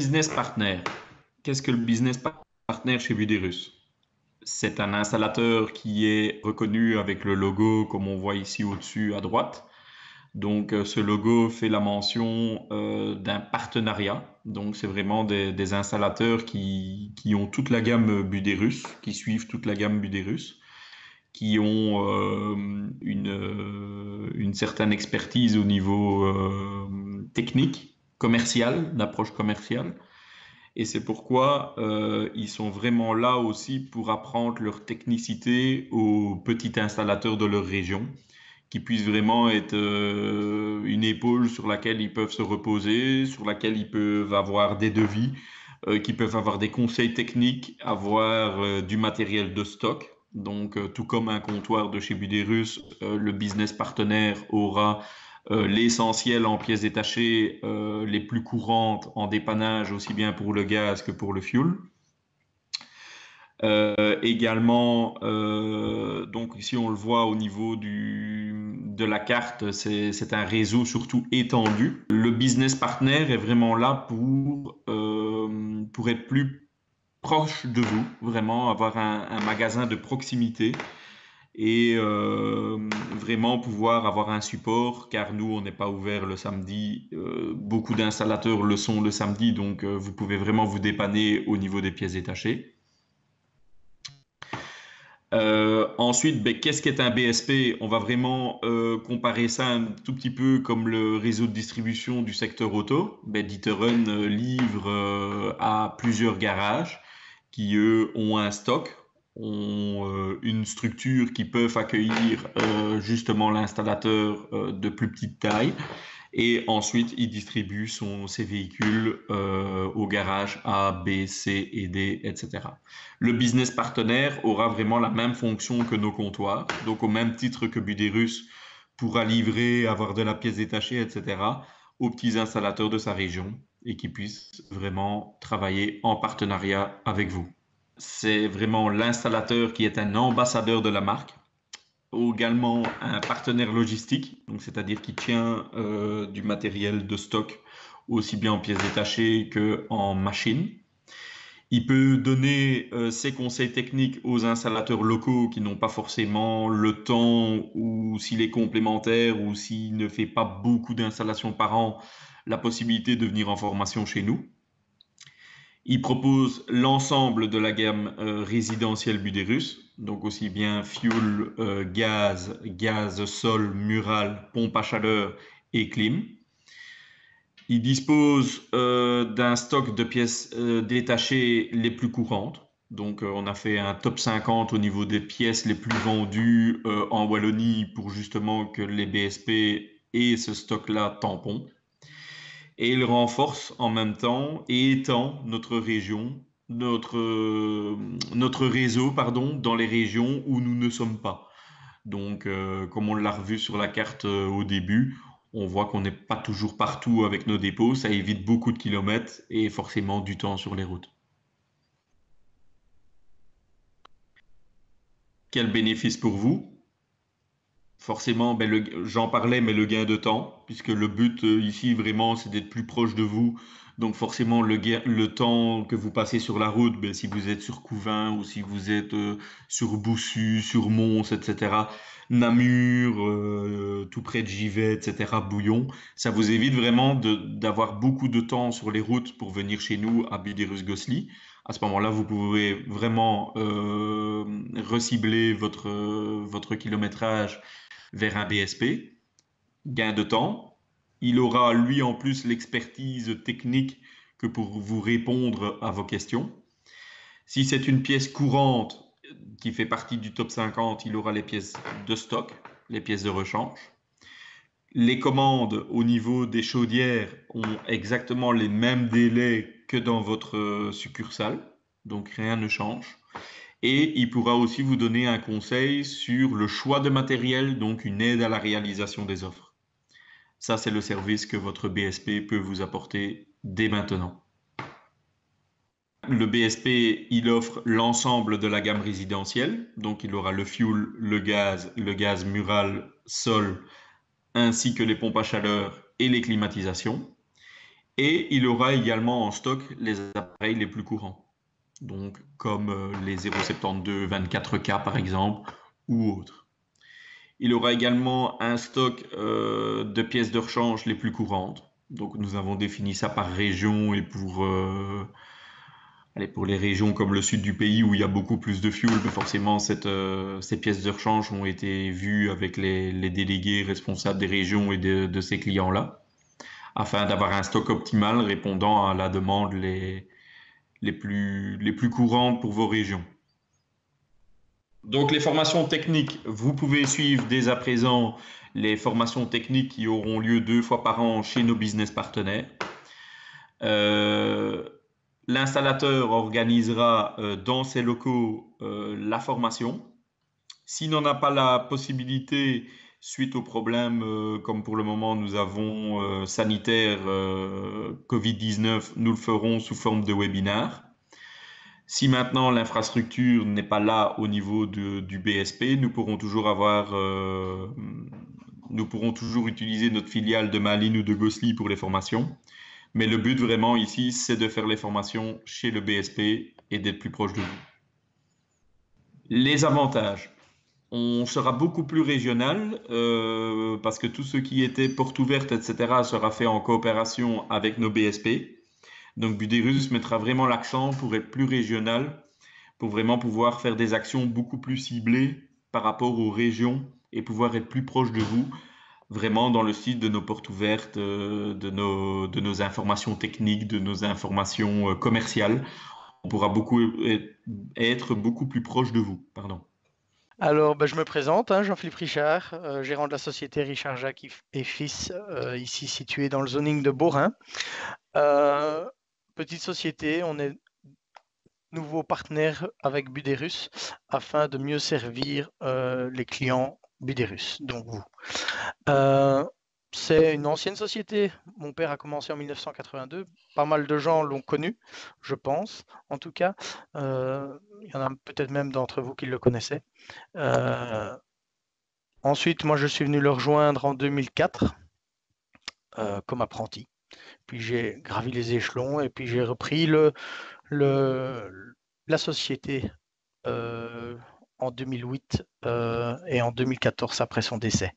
business partner. Qu'est-ce que le partner chez Buderus? C'est un installateur qui est reconnu avec le logo comme on voit ici au-dessus à droite. Donc ce logo fait la mention d'un partenariat. Donc c'est vraiment des installateurs qui ont toute la gamme Buderus, qui suivent toute la gamme Buderus, qui ont une certaine expertise au niveau technique, commercial, d'approche commerciale. Et c'est pourquoi ils sont vraiment là aussi pour apprendre leur technicité aux petits installateurs de leur région, qui puissent vraiment être une épaule sur laquelle ils peuvent se reposer, sur laquelle ils peuvent avoir des devis, qui peuvent avoir des conseils techniques, avoir du matériel de stock. Donc, tout comme un comptoir de chez Buderus, le business partenaire aura l'essentiel en pièces détachées, les plus courantes en dépannage, aussi bien pour le gaz que pour le fuel. Également, donc ici on le voit au niveau de la carte, c'est un réseau surtout étendu. Le business partner est vraiment là pour être plus proche de vous, vraiment avoir un magasin de proximité et vraiment pouvoir avoir un support, car nous, on n'est pas ouvert le samedi. Beaucoup d'installateurs le sont le samedi, donc vous pouvez vraiment vous dépanner au niveau des pièces détachées. Ensuite, ben, qu'est-ce qu'est un BSP? On va vraiment comparer ça un tout petit peu comme le réseau de distribution du secteur auto. Ben, D'Ieteren livre à plusieurs garages qui, eux, ont un stock, ont une structure qui peuvent accueillir justement l'installateur de plus petite taille. Et ensuite, il distribue ses véhicules au garage A, B, C et D, etc. Le business partenaire aura vraiment la même fonction que nos comptoirs. Donc, au même titre que Buderus pourra livrer, avoir de la pièce détachée, etc., aux petits installateurs de sa région et qui puissent vraiment travailler en partenariat avec vous. C'est vraiment l'installateur qui est un ambassadeur de la marque, également un partenaire logistique, donc c'est-à-dire qui tient du matériel de stock aussi bien en pièces détachées qu'en machines. Il peut donner ses conseils techniques aux installateurs locaux qui n'ont pas forcément le temps ou s'il est complémentaire ou s'il ne fait pas beaucoup d'installations par an, la possibilité de venir en formation chez nous. Il propose l'ensemble de la gamme résidentielle Buderus, donc aussi bien fuel, gaz, sol, mural, pompe à chaleur et clim. Il dispose d'un stock de pièces détachées les plus courantes. Donc, on a fait un top 50 au niveau des pièces les plus vendues en Wallonie pour justement que les BSP aient ce stock-là tampon. Et il renforce en même temps et étend notre région, notre réseau, pardon, dans les régions où nous ne sommes pas. Donc, comme on l'a revu sur la carte au début, on voit qu'on n'est pas toujours partout avec nos dépôts. Ça évite beaucoup de kilomètres et forcément du temps sur les routes. Quel bénéfice pour vous? Forcément, ben j'en parlais, mais le gain de temps, puisque le but ici vraiment, c'est d'être plus proche de vous. Donc forcément, le temps que vous passez sur la route, ben, si vous êtes sur Couvin ou si vous êtes sur Boussu, sur Mons, etc., Namur, tout près de Givet, etc., Bouillon, ça vous évite vraiment d'avoir beaucoup de temps sur les routes pour venir chez nous à Buderus-Gosselies. À ce moment-là, vous pouvez vraiment recibler votre kilométrage vers un BSP, gain de temps. Il aura, lui, en plus, l'expertise technique que pour vous répondre à vos questions. Si c'est une pièce courante qui fait partie du top 50, il aura les pièces de stock, les pièces de rechange. Les commandes au niveau des chaudières ont exactement les mêmes délais que dans votre succursale, donc rien ne change. Et il pourra aussi vous donner un conseil sur le choix de matériel, donc une aide à la réalisation des offres. Ça, c'est le service que votre BSP peut vous apporter dès maintenant. Le BSP, il offre l'ensemble de la gamme résidentielle, donc il aura le fuel, le gaz mural, sol, ainsi que les pompes à chaleur et les climatisations. Et il aura également en stock les appareils les plus courants, donc comme les 072 24K par exemple ou autres. Il aura également un stock de pièces de rechange les plus courantes. Donc nous avons défini ça par région et pour les régions comme le sud du pays où il y a beaucoup plus de fuel, mais forcément ces pièces de rechange ont été vues avec les délégués responsables des régions et de ces clients-là, afin d'avoir un stock optimal répondant à la demande les plus courantes pour vos régions. Donc les formations techniques, vous pouvez suivre dès à présent les formations techniques qui auront lieu 2 fois par an chez nos business partenaires. Euh, L'installateur organisera dans ses locaux la formation. S'il n'en a pas la possibilité, suite aux problèmes, comme pour le moment nous avons sanitaire Covid-19, nous le ferons sous forme de webinar. Si maintenant l'infrastructure n'est pas là au niveau du BSP, nous pourrons toujours utiliser notre filiale de Malines ou de Gosselies pour les formations. Mais le but vraiment ici, c'est de faire les formations chez le BSP et d'être plus proche de vous. Les avantages. On sera beaucoup plus régional parce que tout ce qui était porte ouverte, etc., sera fait en coopération avec nos BSP. Donc Buderus mettra vraiment l'accent pour être plus régional, pour vraiment pouvoir faire des actions beaucoup plus ciblées par rapport aux régions et pouvoir être plus proche de vous, vraiment dans le style de nos portes ouvertes, de nos informations techniques, de nos informations commerciales. On pourra être beaucoup plus proche de vous. Pardon. Alors, je me présente, hein, Jean-Philippe Richard, gérant de la société Richard Jacques et Fils, ici située dans le zoning de Beaurain. Petite société, on est nouveau partenaire avec Buderus afin de mieux servir les clients Buderus, donc vous. C'est une ancienne société. Mon père a commencé en 1982. Pas mal de gens l'ont connu, je pense, en tout cas. Il y en a peut-être même d'entre vous qui le connaissaient. Ensuite, moi, je suis venu le rejoindre en 2004 comme apprenti. Puis j'ai gravi les échelons et puis j'ai repris la société en 2008 et en 2014 après son décès.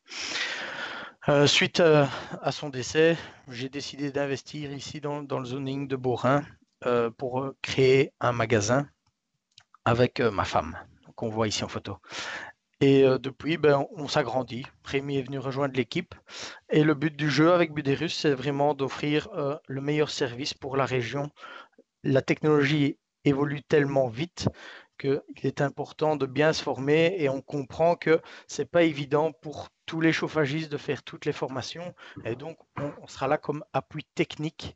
Suite à son décès, j'ai décidé d'investir ici dans le zoning de Beaurain pour créer un magasin avec ma femme, qu'on voit ici en photo. Et depuis, on s'agrandit. Rémi est venu rejoindre l'équipe. Et le but du jeu avec Buderus, c'est vraiment d'offrir le meilleur service pour la région. La technologie évolue tellement vite qu'il est important de bien se former et on comprend que ce n'est pas évident pour tous les chauffagistes de faire toutes les formations. Et donc, on sera là comme appui technique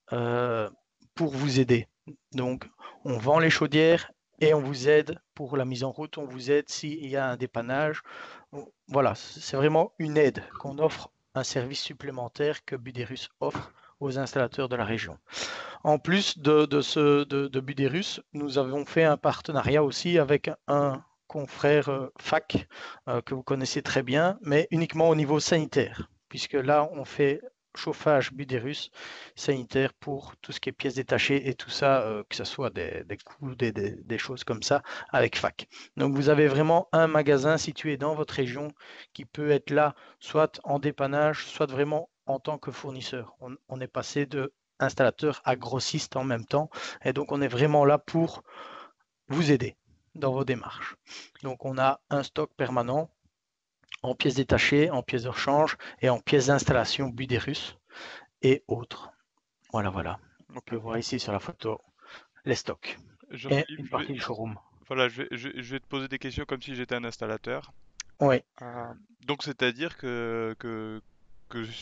pour vous aider. Donc, on vend les chaudières et on vous aide pour la mise en route, on vous aide s'il y a un dépannage. Voilà, c'est vraiment une aide qu'on offre, un service supplémentaire que Buderus offre aux installateurs de la région. En plus de Buderus, nous avons fait un partenariat aussi avec un confrère FAC que vous connaissez très bien, mais uniquement au niveau sanitaire, puisque là, on fait chauffage Buderus sanitaire pour tout ce qui est pièces détachées et tout ça, que ce soit des coups, des choses comme ça, avec FAC. Donc vous avez vraiment un magasin situé dans votre région qui peut être là, soit en dépannage, soit vraiment en tant que fournisseur. On est passé de installateur à grossiste en même temps, et donc on est vraiment là pour vous aider dans vos démarches. Donc on a un stock permanent en pièces détachées, en pièces de rechange et en pièces d'installation Buderus et autres. Voilà, voilà. On peut voir ici sur la photo les stocks et une partie du showroom. Voilà, je vais te poser des questions comme si j'étais un installateur. Oui. Donc c'est-à-dire que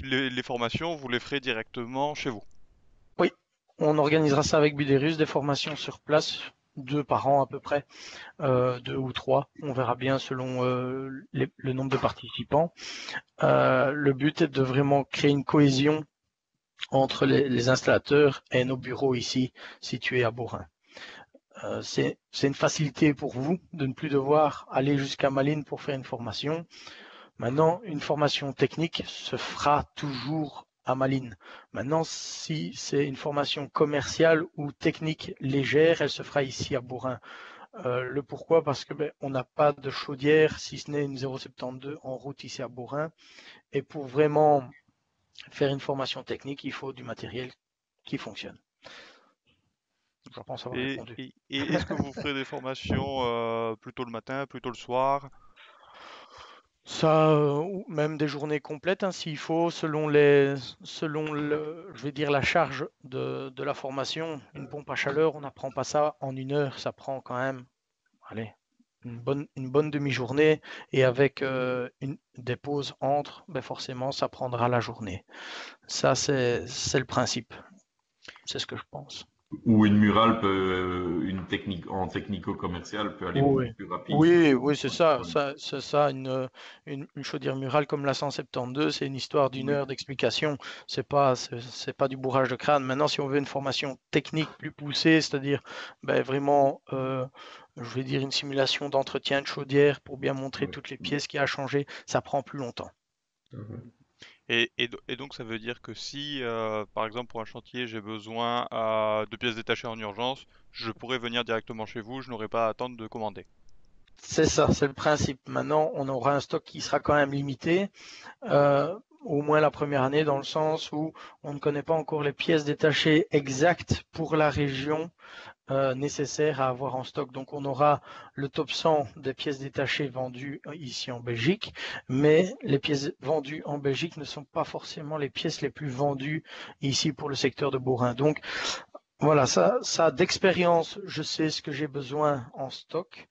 les formations, vous les ferez directement chez vous? Oui, on organisera ça avec Buderus, des formations sur place, 2 par an à peu près, 2 ou 3, on verra bien selon le nombre de participants. Le but est de vraiment créer une cohésion entre les installateurs et nos bureaux ici situés à Beaurain. C'est une facilité pour vous de ne plus devoir aller jusqu'à Malines pour faire une formation. Maintenant, une formation technique se fera toujours à Malines. Maintenant, si c'est une formation commerciale ou technique légère, elle se fera ici à Bourrin. Le pourquoi? Parce que on n'a pas de chaudière, si ce n'est une 0,72 en route ici à Bourrin. Et pour vraiment faire une formation technique, il faut du matériel qui fonctionne. Je pense avoir répondu. Et est-ce que vous ferez des formations plutôt le matin, plutôt le soir? Ça, ou même des journées complètes, hein, s'il faut, je vais dire la charge de la formation. Une pompe à chaleur, on n'apprend pas ça en 1 heure, ça prend quand même, allez, une bonne demi-journée. Et avec des pauses entre, forcément, ça prendra la journée. Ça, c'est le principe. C'est ce que je pense. Ou une murale une technique en technico-commercial peut aller Oui, beaucoup plus rapide. oui, c'est Ouais, ça. ouais. C'est ça, une chaudière murale comme la 172, c'est une histoire d'1 heure d'explication. C'est pas du bourrage de crâne. Maintenant, si on veut une formation technique plus poussée, c'est-à-dire vraiment, je vais dire une simulation d'entretien de chaudière pour bien montrer Ouais. toutes les pièces qui a changé, ça prend plus longtemps. Et donc ça veut dire que si, par exemple pour un chantier, j'ai besoin de pièces détachées en urgence, je pourrais venir directement chez vous, je n'aurai pas à attendre de commander. C'est ça, c'est le principe. Maintenant, on aura un stock qui sera quand même limité. Au moins la première année, dans le sens où on ne connaît pas encore les pièces détachées exactes pour la région nécessaires à avoir en stock. Donc on aura le top 100 des pièces détachées vendues ici en Belgique, mais les pièces vendues en Belgique ne sont pas forcément les pièces les plus vendues ici pour le secteur de Bourrin. Donc voilà, ça d'expérience, je sais ce que j'ai besoin en stock.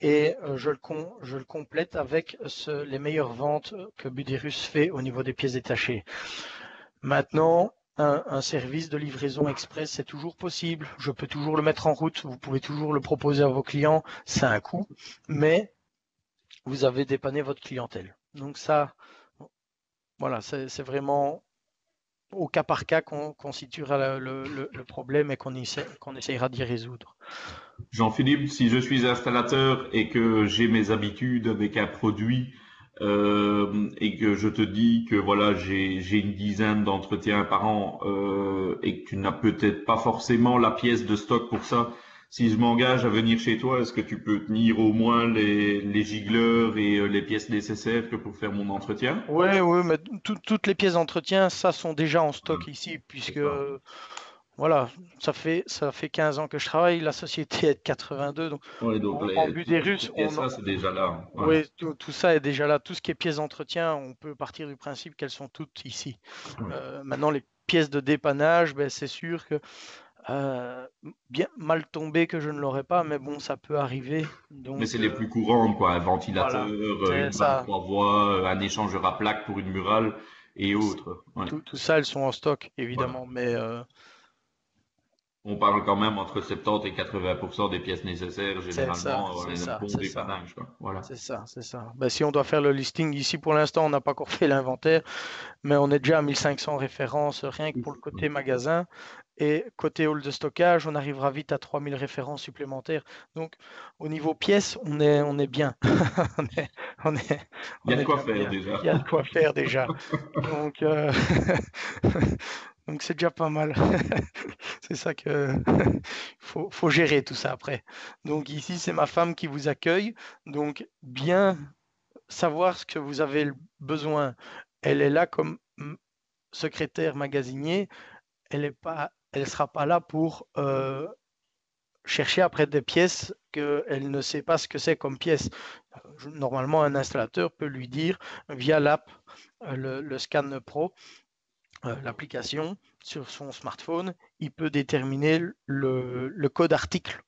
Et je le complète avec les meilleures ventes que Buderus fait au niveau des pièces détachées. Maintenant, un service de livraison express, c'est toujours possible. Je peux toujours le mettre en route. Vous pouvez toujours le proposer à vos clients. C'est un coût, mais vous avez dépanné votre clientèle. Donc ça, voilà, c'est vraiment au cas par cas qu'on situera le problème et qu'on essayera d'y résoudre. Jean-Philippe, si je suis installateur et que j'ai mes habitudes avec un produit et que je te dis que voilà j'ai une dizaine d'entretiens par an et que tu n'as peut-être pas forcément la pièce de stock pour ça, si je m'engage à venir chez toi, est-ce que tu peux tenir au moins les gicleurs et les pièces nécessaires que pour faire mon entretien? Oui, mais toutes les pièces d'entretien, ça sont déjà en stock ici, C'est puisque ça. voilà, ça fait 15 ans que je travaille, la société est de 82, donc Ouais, donc en toutes ces Buderus, pièces-là, c'est déjà là. Ouais. ouais, tout ça est déjà là. Tout ce qui est pièces d'entretien, on peut partir du principe qu'elles sont toutes ici. Ouais. Maintenant, les pièces de dépannage, c'est sûr que bien mal tombé que je ne l'aurais pas, mais bon, ça peut arriver. Mais Donc c'est les plus courantes, quoi. Un ventilateur, voilà, c'est une vanne ça. 3 voies, un échangeur à plaques pour une murale et autres. Ouais. Tout ça, elles sont en stock, Voilà. évidemment, mais On parle quand même entre 70 et 80% des pièces nécessaires, c'est ça, généralement, c'est un ça, bon c'est ça. dépannage, quoi. Voilà. C'est ça, c'est ça. Si on doit faire le listing ici, pour l'instant, on n'a pas encore fait l'inventaire, mais on est déjà à 1500 références rien que pour le côté magasin. Et côté hall de stockage, on arrivera vite à 3000 références supplémentaires. Donc, au niveau pièces, on est bien. on est, on est, Il y a on de est quoi déjà faire bien. déjà. Il y a de quoi faire déjà. Donc, donc c'est déjà pas mal. C'est ça que faut gérer tout ça après. Donc ici, c'est ma femme qui vous accueille. Donc bien savoir ce que vous avez besoin. Elle est là comme secrétaire magasinier. Elle sera pas là pour chercher après des pièces qu'elle ne sait pas ce que c'est comme pièce. Normalement, un installateur peut lui dire via l'app, le Scan Pro, l'application sur son smartphone, il peut déterminer le code article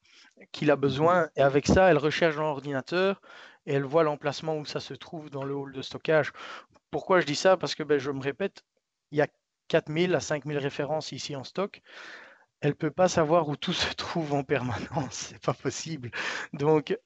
qu'il a besoin. Et avec ça, elle recherche dans l'ordinateur et elle voit l'emplacement où ça se trouve dans le hall de stockage. Pourquoi je dis ça? Parce que je me répète, il y a 4000 à 5000 références ici en stock. Elle ne peut pas savoir où tout se trouve en permanence, c'est pas possible. Donc,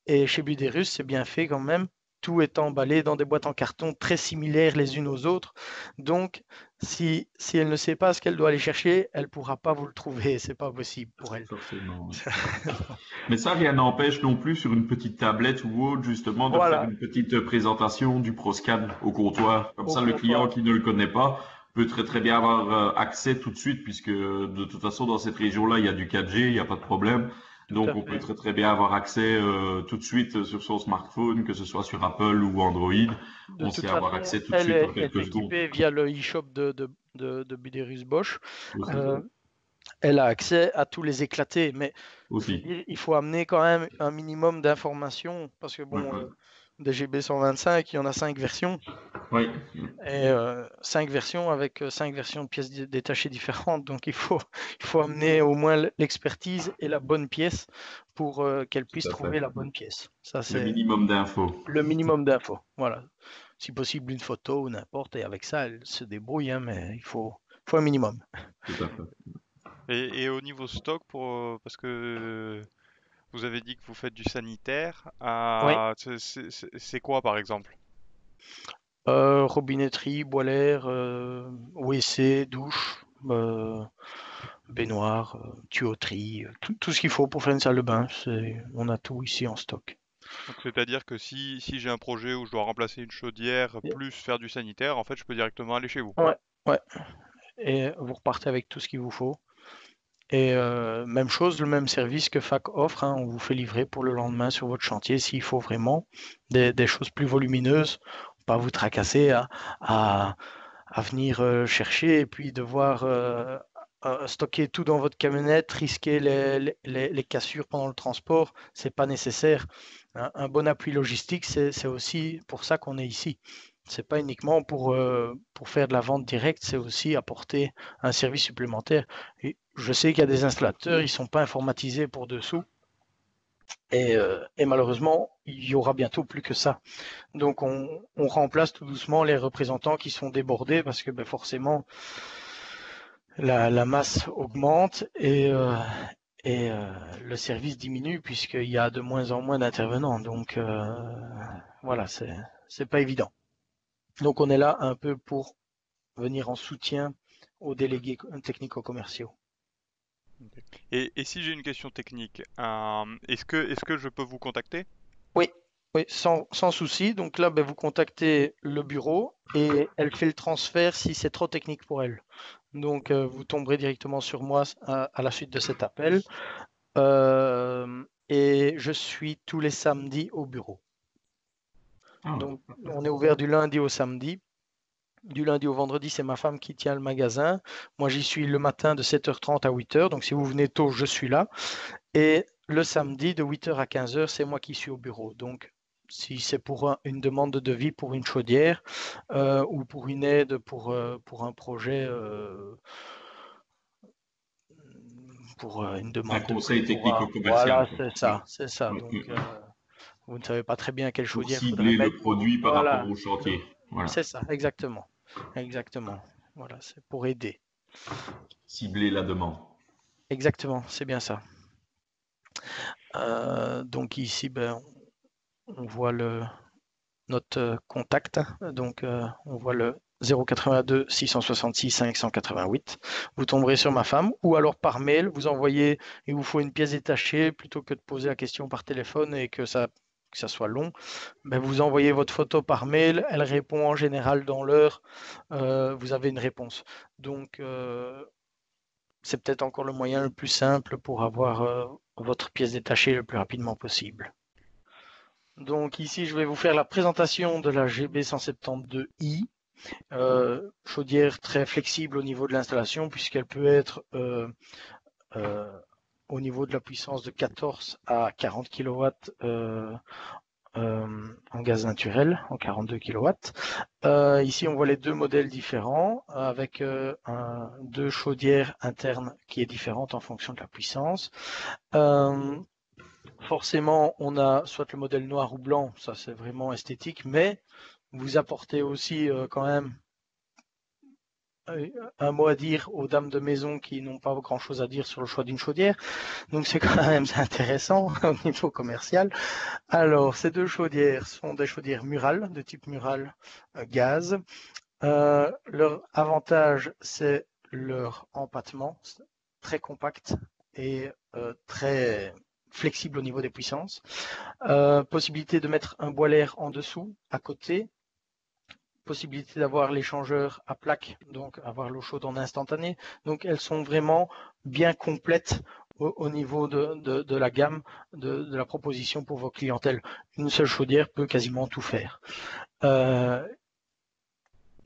et chez Buderus, c'est bien fait quand même. tout est emballé dans des boîtes en carton très similaires les unes aux autres. Donc, si elle ne sait pas ce qu'elle doit aller chercher, elle ne pourra pas vous le trouver. C'est pas possible pour elle. Forcément. Mais ça, rien n'empêche non plus sur une petite tablette ou autre, justement, de faire Voilà, une petite présentation du ProScan au comptoir. Comme au ça, le client comptoir. qui ne le connaît pas peut très très bien avoir accès tout de suite, puisque de toute façon, dans cette région-là, il y a du 4G, il n'y a pas de problème. Tout Donc, à on peut fait. très très bien avoir accès tout de suite sur son smartphone, que ce soit sur Apple ou Android. De On sait toute avoir façon, accès tout de elle suite en est quelques secondes. équipée via le e-shop de Buderus Bosch. Aussi. Euh, Elle a accès à tous les éclatés, mais je veux Aussi. dire, il faut amener quand même un minimum d'informations parce que Ouais, bon, ouais. des GB 125, il y en a 5 versions Oui, et 5 versions avec 5 versions de pièces détachées différentes. Donc il faut amener au moins l'expertise et la bonne pièce pour qu'elle puisse tout à fait. trouver la bonne pièce. Ça, Le c'est minimum d'infos. le minimum d'infos. Voilà. Si possible, une photo ou n'importe. Et avec ça, elle se débrouille, hein, mais faut un minimum. Tout à fait. Et au niveau stock, parce que vous avez dit que vous faites du sanitaire, Oui. c'est quoi par exemple? Robinetterie, bois l'air, WC, douche, baignoire, tuyauterie, tout ce qu'il faut pour faire une salle de bain. On a tout ici en stock. Donc c'est-à-dire que si j'ai un projet où je dois remplacer une chaudière plus faire du sanitaire, en fait je peux directement aller chez vous. Ouais, ouais. Et vous repartez avec tout ce qu'il vous faut. Et même chose, le même service que FAC offre, hein, on vous fait livrer pour le lendemain sur votre chantier s'il faut vraiment des choses plus volumineuses, pas vous tracasser à, à venir chercher et puis devoir stocker tout dans votre camionnette, risquer les cassures pendant le transport, c'est pas nécessaire. Un bon appui logistique, c'est aussi pour ça qu'on est ici. C'est pas uniquement pour faire de la vente directe, c'est aussi apporter un service supplémentaire. Et je sais qu'il y a des installateurs, ils sont pas informatisés pour dessous. Et malheureusement, il y aura bientôt plus que ça. Donc on remplace tout doucement les représentants qui sont débordés parce que ben, forcément la masse augmente et le service diminue puisqu'il y a de moins en moins d'intervenants. Donc voilà, c'est pas évident. Donc on est là un peu pour venir en soutien aux délégués technico-commerciaux. Et si j'ai une question technique, est-ce que je peux vous contacter? Oui, oui, sans souci. Donc là, ben, vous contactez le bureau et elle fait le transfert si c'est trop technique pour elle. Donc vous tomberez directement sur moi à la suite de cet appel. Et je suis tous les samedis au bureau. Ah, Donc on est ouvert du lundi au samedi. Du lundi au vendredi, c'est ma femme qui tient le magasin. Moi, j'y suis le matin de 7h30 à 8h. Donc si vous venez tôt, je suis là. Et le samedi, de 8h à 15h, c'est moi qui suis au bureau. Donc, si c'est pour une demande de devis pour une chaudière ou pour une aide pour un projet, pour une un demande de prix, conseil voilà, technico-commercial, quoi. c'est Ouais. ça, c'est ça. Ouais, Donc, ouais. vous ne savez pas très bien quelle Pour chaudière faudrait cibler le mettre. produit par rapport Voilà, au chantier. Voilà. c'est ça, exactement. Exactement. Voilà, c'est pour aider. Cibler la demande. Exactement, c'est bien ça. Donc ici, ben, on voit notre contact. Donc, on voit le 082 666 588. Vous tomberez sur ma femme ou alors par mail, vous envoyez, il vous faut une pièce détachée plutôt que de poser la question par téléphone et que ça soit long. Ben, vous envoyez votre photo par mail, elle répond en général dans l'heure, vous avez une réponse. Donc, c'est peut-être encore le moyen le plus simple pour avoir votre pièce détachée le plus rapidement possible. Donc ici, je vais vous faire la présentation de la GB172i, chaudière très flexible au niveau de l'installation puisqu'elle peut être au niveau de la puissance de 14 à 40 kW en gaz naturel, en 42 kW. Ici, on voit les deux modèles différents avec deux chaudières internes qui est différente en fonction de la puissance. Forcément, on a soit le modèle noir ou blanc, ça c'est vraiment esthétique, mais vous apportez aussi quand même un mot à dire aux dames de maison qui n'ont pas grand-chose à dire sur le choix d'une chaudière. Donc c'est quand même intéressant au niveau commercial. Alors, ces deux chaudières sont des chaudières murales, de type mural gaz. Leur avantage, c'est leur empattement, très compact et très flexible au niveau des puissances. Possibilité de mettre un boiler en dessous, à côté. Possibilité d'avoir l'échangeur à plaque, donc avoir l'eau chaude en instantané. Donc elles sont vraiment bien complètes au niveau de la gamme, de la proposition pour vos clientèles. Une seule chaudière peut quasiment tout faire.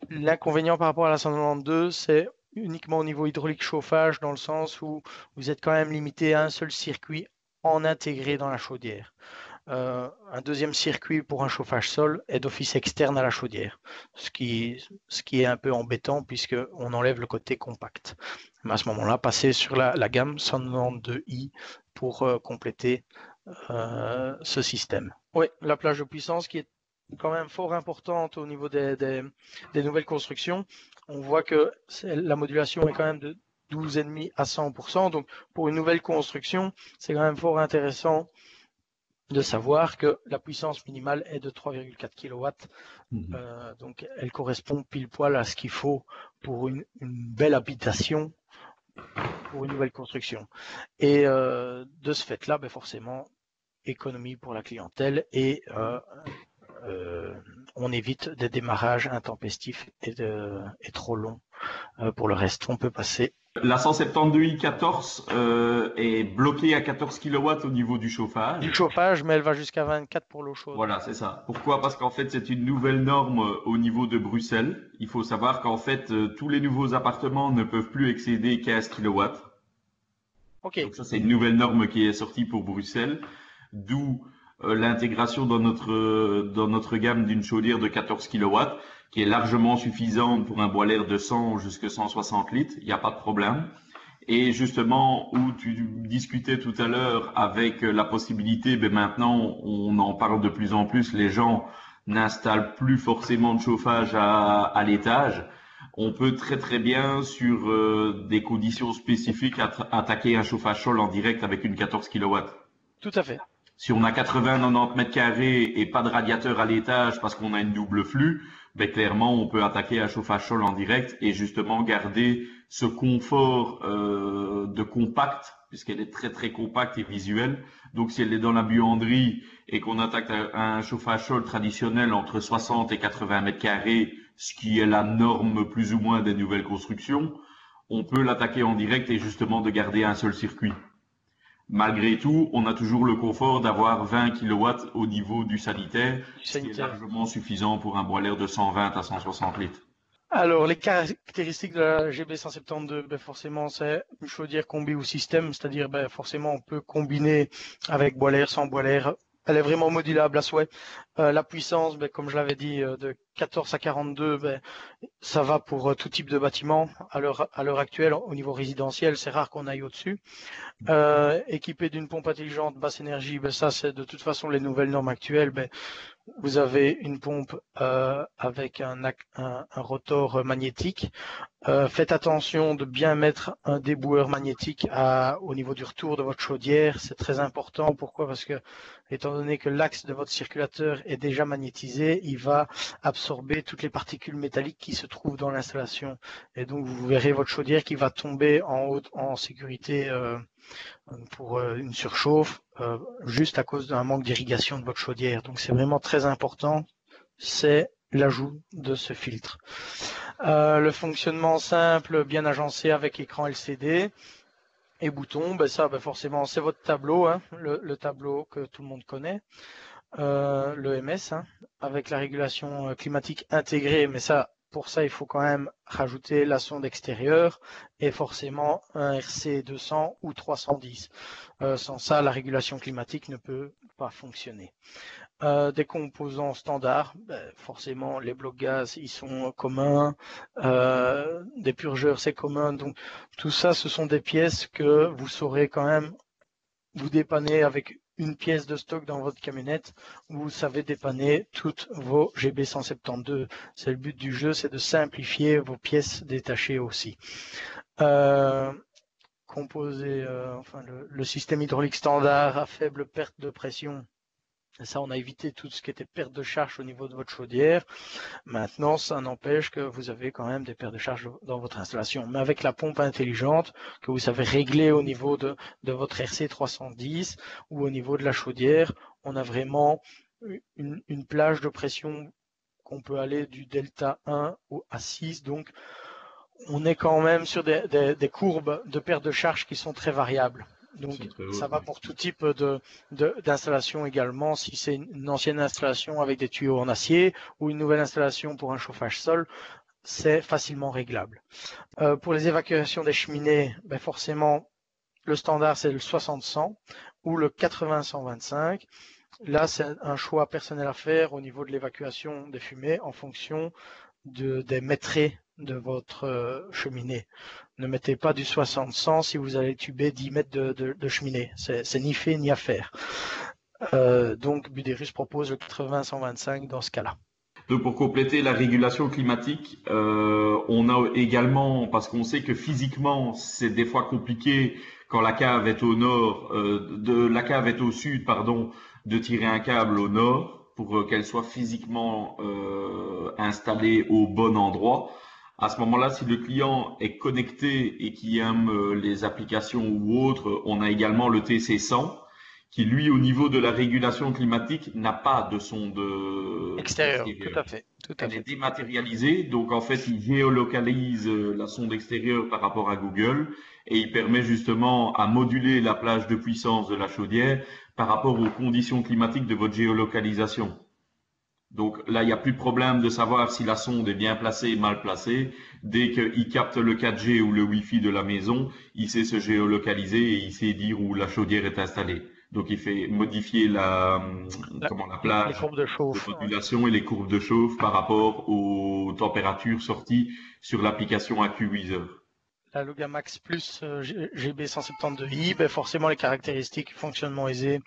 L'inconvénient par rapport à la 192, c'est uniquement au niveau hydraulique chauffage, dans le sens où vous êtes quand même limité à un seul circuit en intégré dans la chaudière. Un deuxième circuit pour un chauffage sol est d'office externe à la chaudière, ce qui est un peu embêtant puisqu'on enlève le côté compact. Mais à ce moment-là, passer sur la gamme 192i pour compléter ce système. Oui, la plage de puissance qui est quand même fort importante au niveau des nouvelles constructions. On voit que la modulation est quand même de 12,5 à 100%. Donc pour une nouvelle construction, c'est quand même fort intéressant de savoir que la puissance minimale est de 3,4 kW. Donc elle correspond pile poil à ce qu'il faut pour une belle habitation, pour une nouvelle construction. Et de ce fait-là, forcément, économie pour la clientèle et on évite des démarrages intempestifs et trop longs. Pour le reste, on peut passer. La 172i14 est bloquée à 14 kW au niveau du chauffage. Du chauffage, mais elle va jusqu'à 24 pour l'eau chaude. Voilà, c'est ça. Pourquoi? Parce qu'en fait, c'est une nouvelle norme au niveau de Bruxelles. Il faut savoir qu'en fait, tous les nouveaux appartements ne peuvent plus excéder 15 kW. Okay. Donc ça, c'est une nouvelle norme qui est sortie pour Bruxelles, d'où l'intégration dans notre gamme d'une chaudière de 14 kW, qui est largement suffisante pour un boiler de 100 jusqu'à 160 litres, il n'y a pas de problème. Et justement, où tu discutais tout à l'heure avec la possibilité, maintenant on en parle de plus en plus, les gens n'installent plus forcément de chauffage à l'étage. On peut très très bien, sur des conditions spécifiques, attaquer un chauffage sol en direct avec une 14 kW. Tout à fait. Si on a 80-90 mètres carrés et pas de radiateur à l'étage parce qu'on a une double flux, clairement, on peut attaquer un chauffage sol en direct et justement garder ce confort de compact, puisqu'elle est très très compacte et visuelle. Donc si elle est dans la buanderie et qu'on attaque un chauffage sol traditionnel entre 60 et 80 mètres carrés, ce qui est la norme plus ou moins des nouvelles constructions, on peut l'attaquer en direct et justement de garder un seul circuit. Malgré tout, on a toujours le confort d'avoir 20 kW au niveau du sanitaire, ce qui est largement suffisant pour un boiler de 120 à 160 litres. Alors, les caractéristiques de la GB172, forcément, c'est une chaudière combi ou système, c'est-à-dire forcément on peut combiner avec boiler, sans boiler. Elle est vraiment modulable à souhait. La puissance, comme je l'avais dit, de 14 à 42, ça va pour tout type de bâtiment. À l'heure actuelle, au niveau résidentiel, c'est rare qu'on aille au-dessus. Équipé d'une pompe intelligente basse énergie, ça c'est de toute façon les nouvelles normes actuelles. Vous avez une pompe avec un rotor magnétique. Faites attention de bien mettre un déboueur magnétique au niveau du retour de votre chaudière. C'est très important. Pourquoi? Parce que, étant donné que l'axe de votre circulateur est déjà magnétisé, il va absorber toutes les particules métalliques qui se trouvent dans l'installation. Et donc, vous verrez votre chaudière qui va tomber en sécurité pour une surchauffe, juste à cause d'un manque d'irrigation de votre chaudière. Donc, c'est vraiment très important. C'est l'ajout de ce filtre. Le fonctionnement simple, bien agencé avec écran LCD et boutons, forcément c'est votre tableau, le tableau que tout le monde connaît, le MS, avec la régulation climatique intégrée, mais pour ça il faut quand même rajouter la sonde extérieure et forcément un RC 200 ou 310. Sans ça, la régulation climatique ne peut pas fonctionner. Des composants standards, forcément les blocs gaz ils sont communs, des purgeurs c'est commun, donc tout ça ce sont des pièces que vous saurez quand même vous dépanner avec une pièce de stock dans votre camionnette, vous savez dépanner toutes vos GB 172. C'est le but du jeu, c'est de simplifier vos pièces détachées aussi. Composer le système hydraulique standard à faible perte de pression. Et ça, on a évité tout ce qui était perte de charge au niveau de votre chaudière. Maintenant, ça n'empêche que vous avez quand même des pertes de charge dans votre installation. Mais avec la pompe intelligente que vous savez régler au niveau de votre RC 310 ou au niveau de la chaudière, on a vraiment une plage de pression qu'on peut aller du delta 1 à 6. Donc, on est quand même sur des courbes de perte de charge qui sont très variables. Donc, ça va pour tout type d'installation également. Si c'est une ancienne installation avec des tuyaux en acier ou une nouvelle installation pour un chauffage sol, c'est facilement réglable. Pour les évacuations des cheminées, ben forcément, le standard, c'est le 60-100 ou le 80-125. Là, c'est un choix personnel à faire au niveau de l'évacuation des fumées en fonction des mètres de votre cheminée. Ne mettez pas du 60-100 si vous allez tuber 10 mètres de cheminée. C'est ni fait ni à faire. Donc, Buderus propose le 80-125 dans ce cas-là. Donc, pour compléter la régulation climatique, on a également, parce qu'on sait que physiquement, c'est des fois compliqué quand la cave est au nord, la cave est au sud, pardon, de tirer un câble au nord pour qu'elle soit physiquement installée au bon endroit. À ce moment-là, si le client est connecté et qui aime les applications ou autres, on a également le TC100 qui, lui, au niveau de la régulation climatique, n'a pas de sonde extérieure. Tout à fait. Elle est dématérialisée, donc en fait, il géolocalise la sonde extérieure par rapport à Google et il permet justement à moduler la plage de puissance de la chaudière par rapport aux conditions climatiques de votre géolocalisation. Donc là, il n'y a plus de problème de savoir si la sonde est bien placée ou mal placée. Dès qu'il capte le 4G ou le Wi-Fi de la maison, il sait se géolocaliser et il sait dire où la chaudière est installée. Donc il fait modifier la plage, les courbes de chauffe, de modulation et les courbes de chauffe par rapport aux températures sorties sur l'application AccuWeather. La Logamax Plus GB172i, ben forcément les caractéristiques, fonctionnement aisé,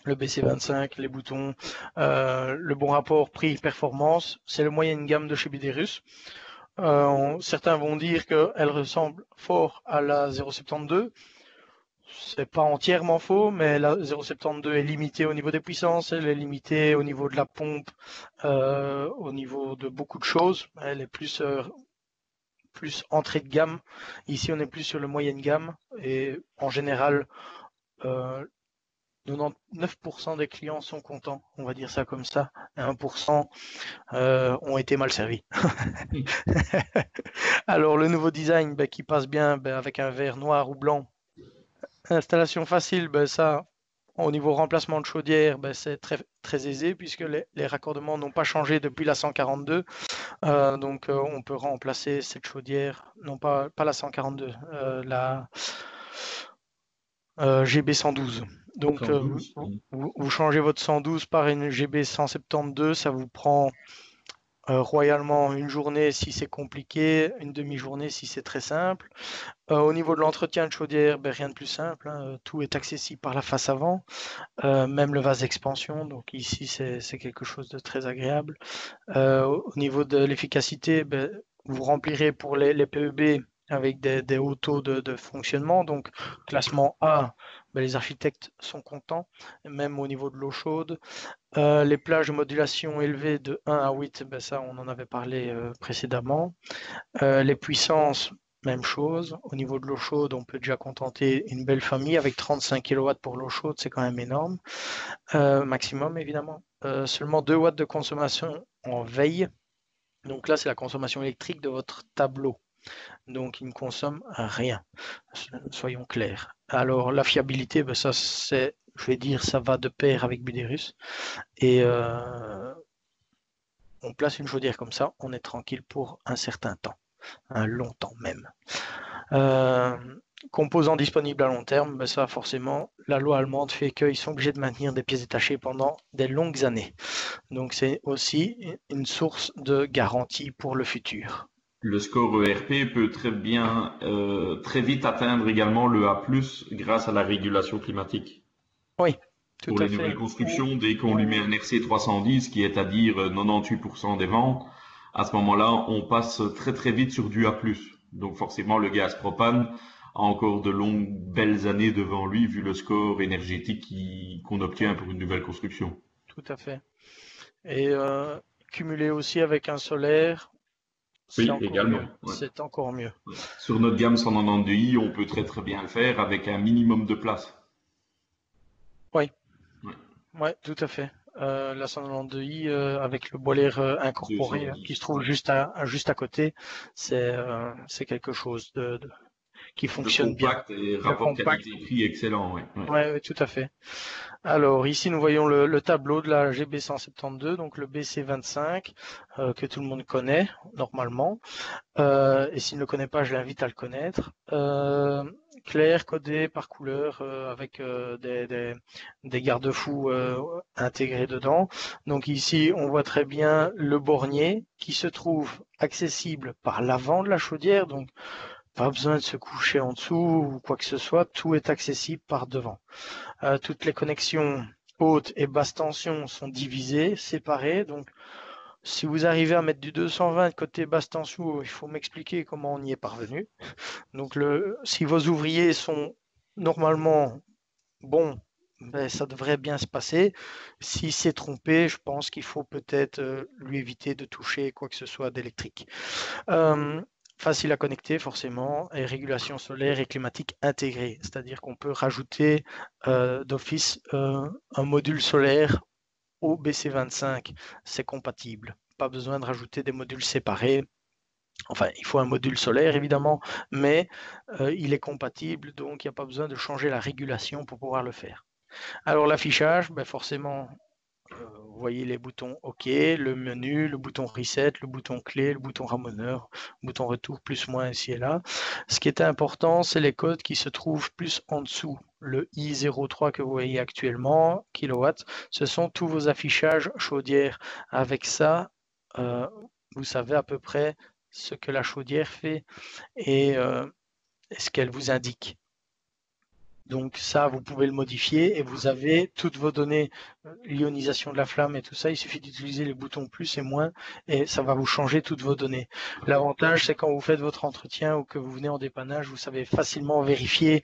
le BC25, les boutons, le bon rapport prix-performance, c'est le moyenne gamme de chez Buderus. Certains vont dire qu'elle ressemble fort à la 072. C'est pas entièrement faux, mais la 072 est limitée au niveau des puissances, elle est limitée au niveau de la pompe, au niveau de beaucoup de choses. Elle est plus entrée de gamme. Ici, on est plus sur le moyenne gamme et en général, 99% des clients sont contents, on va dire ça comme ça. Et 1% ont été mal servis. Alors, le nouveau design qui passe bien avec un verre noir ou blanc. Installation facile, ça, au niveau remplacement de chaudière, c'est très, très aisé puisque les raccordements n'ont pas changé depuis la 142. Donc, on peut remplacer cette chaudière, non pas la 142, la GB112. Donc, vous changez votre 112 par une GB172, ça vous prend royalement une journée si c'est compliqué, une demi-journée si c'est très simple. Au niveau de l'entretien de chaudière, rien de plus simple, hein. Tout est accessible par la face avant, même le vase d'expansion, donc ici c'est quelque chose de très agréable. Au niveau de l'efficacité, vous remplirez pour les PEB avec des hauts taux de fonctionnement, donc classement A, les architectes sont contents, même au niveau de l'eau chaude. Les plages de modulation élevées de 1 à 8, ça on en avait parlé précédemment. Les puissances, même chose. Au niveau de l'eau chaude, on peut déjà contenter une belle famille avec 35 kW pour l'eau chaude, c'est quand même énorme. Maximum évidemment. Seulement 2 watts de consommation en veille. Donc là, c'est la consommation électrique de votre tableau. Donc, il ne consomme rien, soyons clairs. Alors, la fiabilité, ça, c'est, je vais dire, ça va de pair avec Buderus. Et on place une chaudière comme ça, on est tranquille pour un certain temps, un long temps même. Composants disponibles à long terme, ça, forcément, la loi allemande fait qu'ils sont obligés de maintenir des pièces détachées pendant des longues années. Donc, c'est aussi une source de garantie pour le futur. Le score ERP peut très vite atteindre également le A+, grâce à la régulation climatique. Oui, tout Pour à les fait. nouvelles constructions, dès qu'on lui met un RC 310, qui est à dire 98% des ventes, à ce moment-là, on passe très très vite sur du A+. Donc forcément, le gaz propane a encore de longues, belles années devant lui, vu le score énergétique qu'on obtient pour une nouvelle construction. Tout à fait. Et cumuler aussi avec un solaire, c'est Oui, encore également. mieux. Ouais. C'est encore mieux. Ouais. Sur notre gamme 192i, on peut très très bien le faire avec un minimum de place. Oui, Ouais. ouais, tout à fait. La 192i avec le boiler incorporé 210, qui se trouve ouais. juste à côté, c'est quelque chose qui De fonctionne bien. compact et De rapport compact. qualité-prix excellent. Ouais. Ouais. Ouais, ouais, tout à fait. Alors ici nous voyons le tableau de la GB 172, donc le BC25 que tout le monde connaît normalement. Et s'il ne le connaît pas, je l'invite à le connaître. Clair, codé par couleur, avec des garde-fous intégrés dedans. Donc ici, on voit très bien le bornier qui se trouve accessible par l'avant de la chaudière. Donc pas besoin de se coucher en dessous ou quoi que ce soit. Tout est accessible par devant. Toutes les connexions haute et basse tension sont divisées, séparées. Donc si vous arrivez à mettre du 220 côté basse tension, il faut m'expliquer comment on y est parvenu. Donc, si vos ouvriers sont normalement bons, ben, ça devrait bien se passer. S'il s'est trompé, je pense qu'il faut peut-être lui éviter de toucher quoi que ce soit d'électrique. Facile à connecter forcément, et régulation solaire et climatique intégrée, c'est-à-dire qu'on peut rajouter d'office un module solaire au BC25, c'est compatible. Pas besoin de rajouter des modules séparés. Enfin, il faut un module solaire évidemment, mais il est compatible, donc il n'y a pas besoin de changer la régulation pour pouvoir le faire. Alors l'affichage, ben forcément, vous voyez les boutons OK, le menu, le bouton Reset, le bouton clé, le bouton ramoneur, le bouton retour plus moins ici et là. Ce qui est important, c'est les codes qui se trouvent plus en dessous. Le I03 que vous voyez actuellement, kilowatts, ce sont tous vos affichages chaudière. Avec ça, vous savez à peu près ce que la chaudière fait et ce qu'elle vous indique. Donc ça, vous pouvez le modifier et vous avez toutes vos données, l'ionisation de la flamme et tout ça. Il suffit d'utiliser les boutons plus et moins et ça va vous changer toutes vos données. L'avantage, c'est quand vous faites votre entretien ou que vous venez en dépannage, vous savez facilement vérifier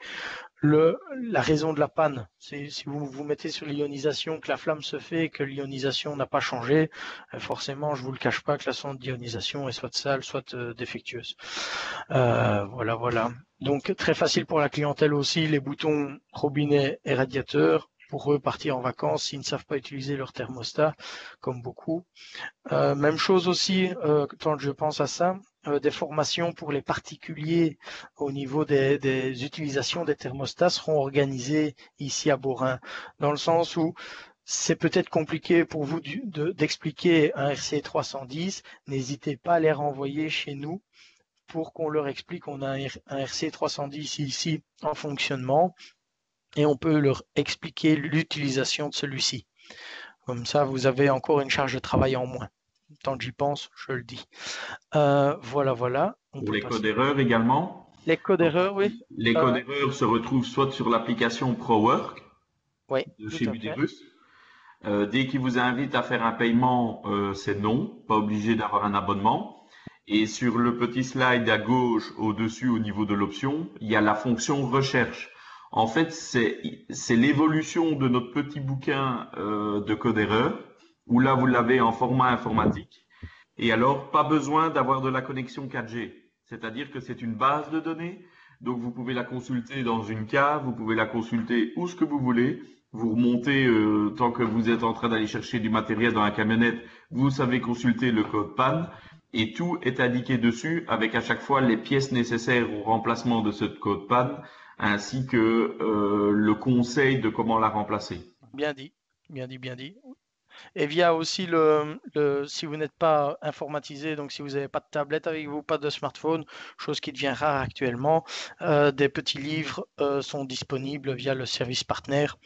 la raison de la panne. Si vous vous mettez sur l'ionisation, que la flamme se fait et que l'ionisation n'a pas changé, forcément, je vous le cache pas que la sonde d'ionisation est soit sale, soit défectueuse. Voilà, voilà. Donc très facile pour la clientèle aussi, les boutons robinet et radiateur. Pour eux, partir en vacances, s'ils ne savent pas utiliser leur thermostat, comme beaucoup. Même chose aussi, quand je pense à ça, des formations pour les particuliers au niveau des utilisations des thermostats seront organisées ici à Beaurain, dans le sens où c'est peut-être compliqué pour vous d'expliquer un RC 310, n'hésitez pas à les renvoyer chez nous pour qu'on leur explique qu'on a un RC 310 ici en fonctionnement et on peut leur expliquer l'utilisation de celui-ci. Comme ça, vous avez encore une charge de travail en moins. Tant que j'y pense, je le dis. Voilà, voilà. Pour les codes erreurs également. Les codes erreurs, oui. Les codes erreurs se retrouvent soit sur l'application ProWork Oui, de tout chez à fait. Buderus. Dès qu'il vous invite à faire un paiement, c'est non, pas obligé d'avoir un abonnement. Et sur le petit slide à gauche, au-dessus, au niveau de l'option, il y a la fonction recherche. En fait, c'est l'évolution de notre petit bouquin de code erreur, où là, vous l'avez en format informatique. Et alors, pas besoin d'avoir de la connexion 4G. C'est-à-dire que c'est une base de données. Donc, vous pouvez la consulter dans une cave, vous pouvez la consulter où ce que vous voulez. Vous remontez, tant que vous êtes en train d'aller chercher du matériel dans la camionnette, vous savez consulter le code PAN et tout est indiqué dessus avec à chaque fois les pièces nécessaires au remplacement de ce code PAN ainsi que le conseil de comment la remplacer. Bien dit, bien dit, bien dit. Et via aussi si vous n'êtes pas informatisé, donc si vous n'avez pas de tablette avec vous, pas de smartphone, chose qui devient rare actuellement, des petits livres sont disponibles via le service partenaire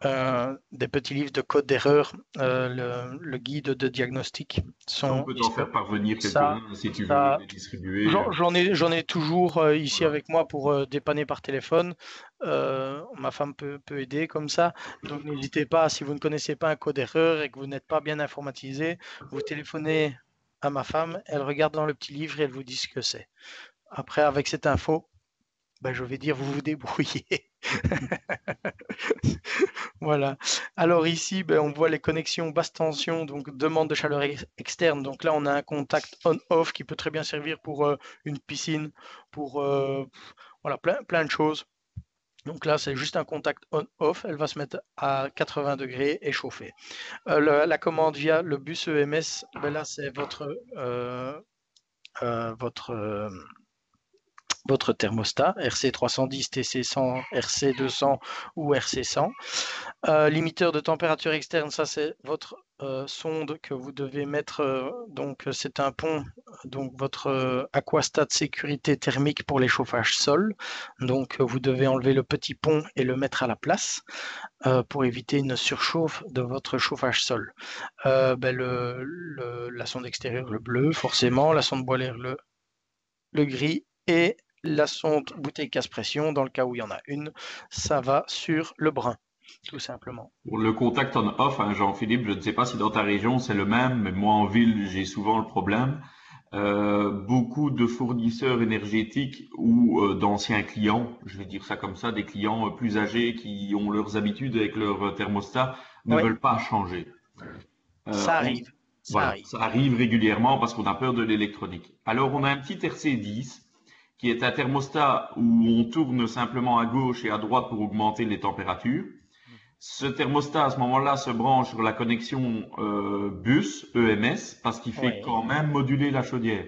des petits livres de code d'erreur, le guide de diagnostic Ça, on sont peut t'en faire parvenir ça, quelques-uns si tu veux ça, les distribuer. j'en ai toujours ici Voilà. avec moi pour dépanner par téléphone. Ma femme peut aider comme ça. Donc n'hésitez pas, si vous ne connaissez pas un code erreur et que vous n'êtes pas bien informatisé, vous téléphonez à ma femme, elle regarde dans le petit livre et elle vous dit ce que c'est. Après, avec cette info, ben, je vais dire vous vous débrouillez. Voilà. Alors ici, ben, on voit les connexions basse tension, donc demande de chaleur externe. Donc là, on a un contact on-off qui peut très bien servir pour une piscine, pour voilà, plein de choses. Donc là, c'est juste un contact on-off. Elle va se mettre à 80 degrés et chauffer. La commande via le bus EMS, ben là, c'est votre thermostat RC310, TC100, RC200 ou RC100. Limiteur de température externe, ça c'est votre sonde que vous devez mettre. Donc c'est un pont, donc votre aquastat sécurité thermique pour les chauffages sol. Donc vous devez enlever le petit pont et le mettre à la place pour éviter une surchauffe de votre chauffage sol. La sonde extérieure, le bleu, forcément, la sonde boilaire, le gris, et la sonde bouteille casse-pression, dans le cas où il y en a une, ça va sur le brun, tout simplement. Pour le contact on-off, hein, Jean-Philippe, je ne sais pas si dans ta région c'est le même, mais moi en ville j'ai souvent le problème. Beaucoup de fournisseurs énergétiques ou d'anciens clients, je vais dire ça comme ça, des clients plus âgés qui ont leurs habitudes avec leur thermostat, ne Oui, veulent pas changer. ça On- arrive. Ça voilà, arrive. ça arrive régulièrement parce qu'on a peur de l'électronique. Alors on a un petit RC10 qui est un thermostat où on tourne simplement à gauche et à droite pour augmenter les températures. Ce thermostat, à ce moment-là, se branche sur la connexion bus EMS parce qu'il fait Oui, quand même moduler la chaudière.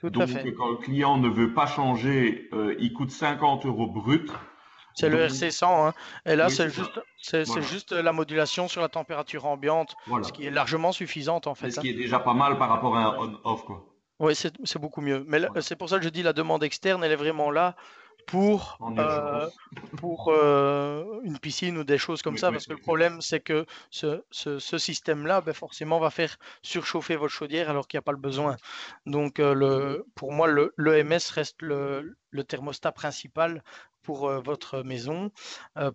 tout à Donc, fait. quand le client ne veut pas changer, il coûte 50 euros brut. C'est le Donc, RC100, hein. Et là, oui, c'est ça. c'est Voilà. juste la modulation sur la température ambiante, ce Voilà. qui est largement suffisante en Mais fait, ce hein. qui est déjà pas mal par rapport à un Ouais. on-off, quoi. Oui, c'est beaucoup mieux. Mais Voilà. c'est pour ça que je dis la demande externe, elle est vraiment là pour, En euh, urgence. pour une piscine ou des choses comme Oui, ça. oui, Parce que le oui. problème, c'est que ce système-là, ben, forcément, va faire surchauffer votre chaudière alors qu'il n'y a pas le besoin. Donc, pour moi, l'EMS reste le thermostat principal pour votre maison,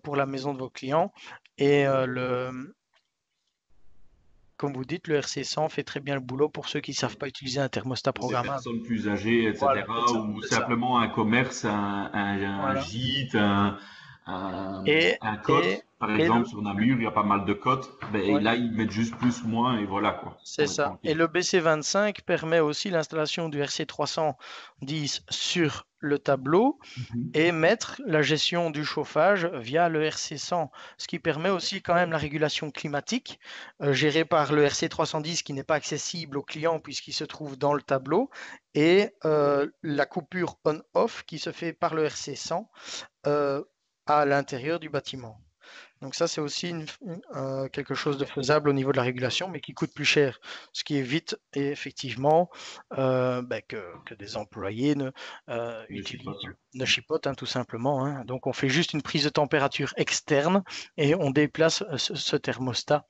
pour la maison de vos clients. Et comme vous dites, le RC100 fait très bien le boulot pour ceux qui ne savent pas utiliser un thermostat Pour des programmable. personnes plus âgées, Voilà, c'est etc., ça, ou c'est ça. simplement un commerce, un Voilà. gîte, Et, un et, cote. Par et exemple, sur Namur, il y a pas mal de cotes. Ben, et ouais, là, ils mettent juste plus, moins, et voilà, quoi. c'est On est ça. Et tranquille. le BC25 permet aussi l'installation du RC310 sur le tableau Mhm. et mettre la gestion du chauffage via le RC100, ce qui permet aussi quand même la régulation climatique gérée par le RC310 qui n'est pas accessible au client puisqu'il se trouve dans le tableau, et la coupure on-off qui se fait par le RC100 à l'intérieur du bâtiment. Donc ça, c'est aussi quelque chose de faisable au niveau de la régulation, mais qui coûte plus cher, ce qui évite effectivement que des employés Le chipote. ne chipotent, hein, tout simplement, hein. Donc on fait juste une prise de température externe et on déplace ce thermostat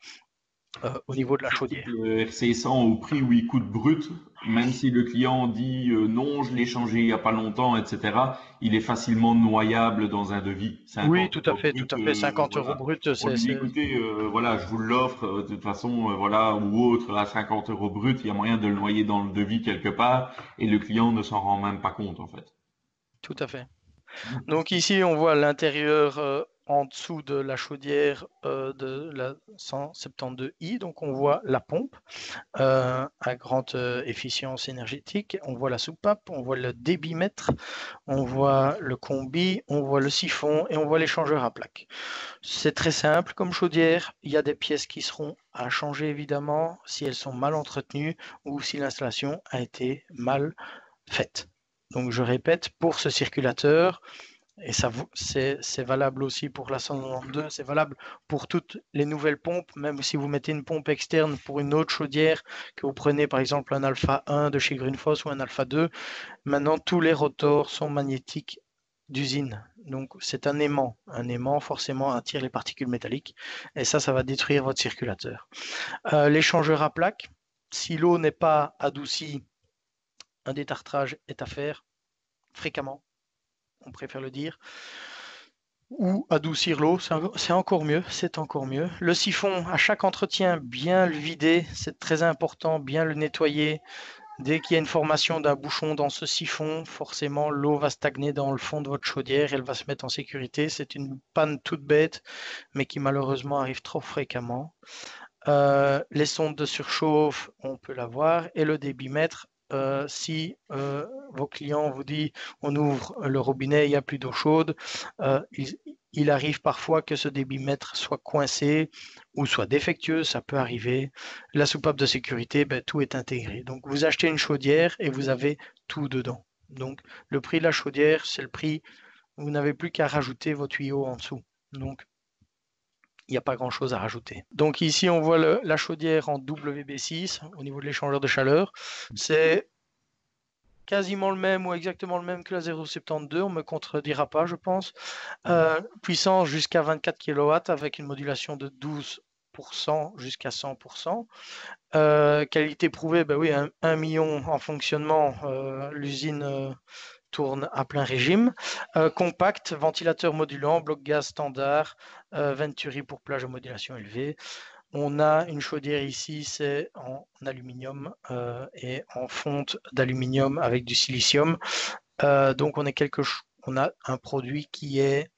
au niveau de la Surtout que chaudière. le RC100 au prix où il coûte brut, même si le client dit non, je l'ai changé il n'y a pas longtemps, etc., il est facilement noyable dans un devis. Oui, 50 tout à euros fait, tout brut, à fait. 50 euros voilà. brut, On lui dit, écoutez, voilà, je vous l'offre, de toute façon, voilà, ou autre, à 50 euros brut, il y a moyen de le noyer dans le devis quelque part, et le client ne s'en rend même pas compte, en fait. tout à fait. Donc ici, on voit l'intérieur en dessous de la chaudière de la 172i. Donc on voit la pompe à grande efficience énergétique. On voit la soupape, on voit le débitmètre, on voit le combi, on voit le siphon et on voit l'échangeur à plaques. C'est très simple comme chaudière. Il y a des pièces qui seront à changer évidemment si elles sont mal entretenues ou si l'installation a été mal faite. Donc je répète, pour ce circulateur, et ça, c'est valable aussi pour la 192, c'est valable pour toutes les nouvelles pompes, même si vous mettez une pompe externe pour une autre chaudière, que vous prenez par exemple un Alpha 1 de chez Grundfos ou un Alpha 2, maintenant tous les rotors sont magnétiques d'usine. Donc c'est un aimant. Un aimant forcément attire les particules métalliques et ça va détruire votre circulateur. L'échangeur à plaques, si l'eau n'est pas adoucie, un détartrage est à faire fréquemment, on préfère le dire. Ou adoucir l'eau, c'est encore mieux, c'est encore mieux. Le siphon, à chaque entretien, bien le vider, c'est très important, bien le nettoyer. Dès qu'il y a une formation d'un bouchon dans ce siphon, forcément l'eau va stagner dans le fond de votre chaudière, elle va se mettre en sécurité. C'est une panne toute bête, mais qui malheureusement arrive trop fréquemment. Les sondes de surchauffe, on peut l'avoir, et le débitmètre, si vos clients vous disent on ouvre le robinet, il n'y a plus d'eau chaude, il arrive parfois que ce débitmètre soit coincé ou soit défectueux, ça peut arriver. La soupape de sécurité, tout est intégré. Donc vous achetez une chaudière et vous avez tout dedans. Donc le prix de la chaudière, c'est le prix, vous n'avez plus qu'à rajouter vos tuyaux en dessous. Donc il n'y a pas grand-chose à rajouter. Donc ici, on voit la chaudière en WB6 au niveau de l'échangeur de chaleur. C'est quasiment le même ou exactement le même que la 0,72, on ne me contredira pas, je pense. Puissance jusqu'à 24 kW avec une modulation de 12% jusqu'à 100%. Qualité prouvée, oui, 1 million en fonctionnement, l'usine tourne à plein régime. Compact, ventilateur modulant, bloc gaz standard, Venturi pour plage à modulation élevée. On a une chaudière ici, c'est en aluminium et en fonte d'aluminium avec du silicium. Donc on a un produit qui est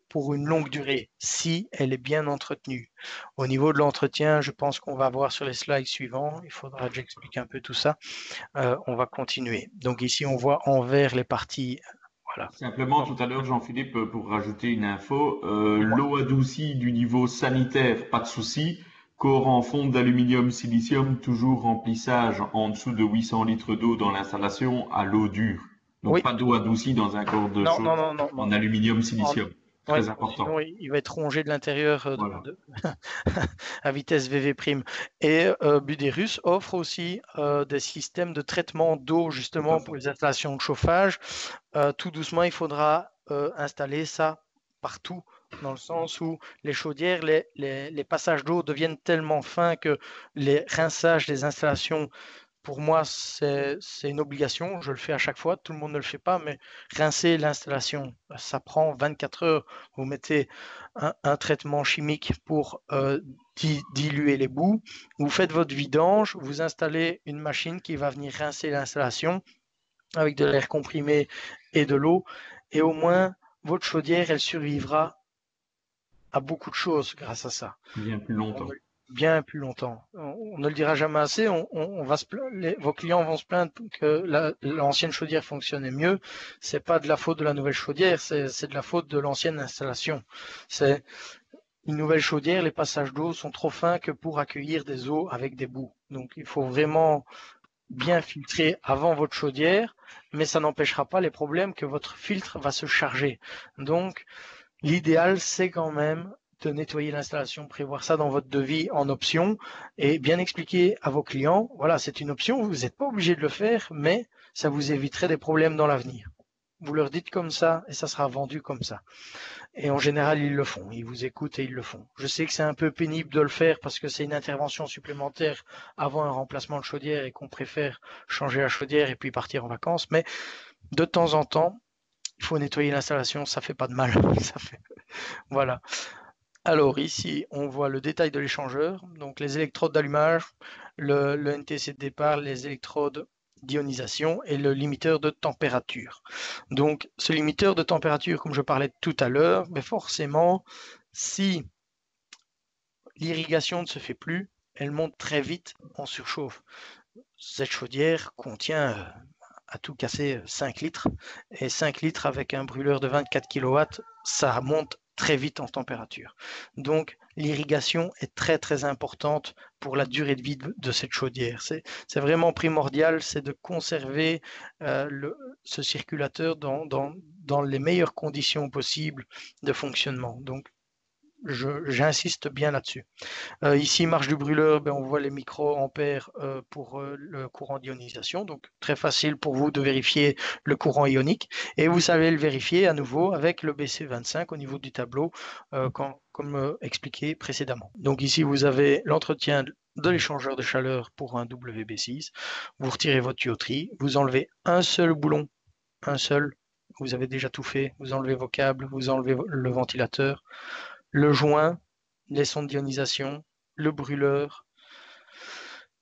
pour une longue durée, si elle est bien entretenue. Au niveau de l'entretien, je pense qu'on va voir sur les slides suivants. Il faudra que j'explique un peu tout ça. On va continuer. Donc ici, on voit en vert les parties. Voilà. Simplement, tout à l'heure, Jean-Philippe, pour rajouter une info, l'eau adoucie du niveau sanitaire, pas de souci. Corps en fonte d'aluminium silicium, toujours remplissage en dessous de 800 litres d'eau dans l'installation à l'eau dure. Donc Oui. pas d'eau adoucie dans un corps de chauffe en aluminium silicium. Très important. Sinon, il va être rongé de l'intérieur Voilà. à vitesse VV'. Et Buderus offre aussi des systèmes de traitement d'eau justement pour les installations de chauffage. Tout doucement, il faudra installer ça partout, dans le sens où les chaudières, les passages d'eau deviennent tellement fins que les rinçages des installations, pour moi, c'est une obligation. Je le fais à chaque fois. Tout le monde ne le fait pas, mais rincer l'installation, ça prend 24 heures. Vous mettez un traitement chimique pour diluer les boues. Vous faites votre vidange. Vous installez une machine qui va venir rincer l'installation avec de l'air comprimé et de l'eau. Et au moins, votre chaudière, elle survivra à beaucoup de choses grâce à ça. Bien plus longtemps. Bien plus longtemps. On ne le dira jamais assez. Vos clients vont se plaindre que l'ancienne chaudière fonctionnait mieux. C'est pas de la faute de la nouvelle chaudière, c'est de la faute de l'ancienne installation. C'est une nouvelle chaudière, les passages d'eau sont trop fins que pour accueillir des eaux avec des boues. Donc il faut vraiment bien filtrer avant votre chaudière, mais ça n'empêchera pas les problèmes que votre filtre va se charger. Donc l'idéal, c'est quand même de nettoyer l'installation, prévoir ça dans votre devis en option et bien expliquer à vos clients, voilà, c'est une option, vous n'êtes pas obligé de le faire, mais ça vous éviterait des problèmes dans l'avenir. Vous leur dites comme ça et ça sera vendu comme ça. Et en général, ils le font, ils vous écoutent et ils le font. Je sais que c'est un peu pénible de le faire parce que c'est une intervention supplémentaire avant un remplacement de chaudière et qu'on préfère changer la chaudière et puis partir en vacances, mais de temps en temps, il faut nettoyer l'installation, ça fait pas de mal. Voilà. Alors ici, on voit le détail de l'échangeur, donc les électrodes d'allumage, le NTC de départ, les électrodes d'ionisation et le limiteur de température. Donc ce limiteur de température, comme je parlais tout à l'heure, mais forcément, si l'irrigation ne se fait plus, elle monte très vite en surchauffe. Cette chaudière contient à tout casser 5 litres, et 5 litres avec un brûleur de 24 kW, ça monte très vite en température. Donc l'irrigation est très très importante pour la durée de vie de cette chaudière. C'est vraiment primordial, c'est de conserver ce circulateur dans les meilleures conditions possibles de fonctionnement. Donc j'insiste bien là-dessus. Ici, marge du brûleur, on voit les microampères pour le courant d'ionisation. Donc, très facile pour vous de vérifier le courant ionique. Et vous savez le vérifier à nouveau avec le BC25 au niveau du tableau, comme expliqué précédemment. Donc ici, vous avez l'entretien de l'échangeur de chaleur pour un WB6. Vous retirez votre tuyauterie, vous enlevez un seul boulon, un seul. Vous avez déjà tout fait. Vous enlevez vos câbles, vous enlevez le ventilateur, le joint, les sondes d'ionisation, le brûleur.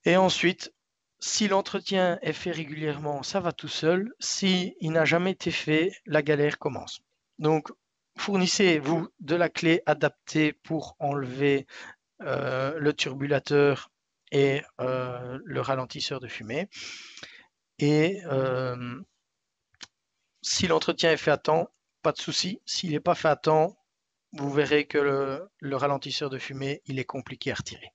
Et ensuite, si l'entretien est fait régulièrement, ça va tout seul. Si il n'a jamais été fait, la galère commence. Donc, fournissez-vous de la clé adaptée pour enlever le turbulateur et le ralentisseur de fumée. Et si l'entretien est fait à temps, pas de souci. S'il n'est pas fait à temps, vous verrez que le ralentisseur de fumée, il est compliqué à retirer.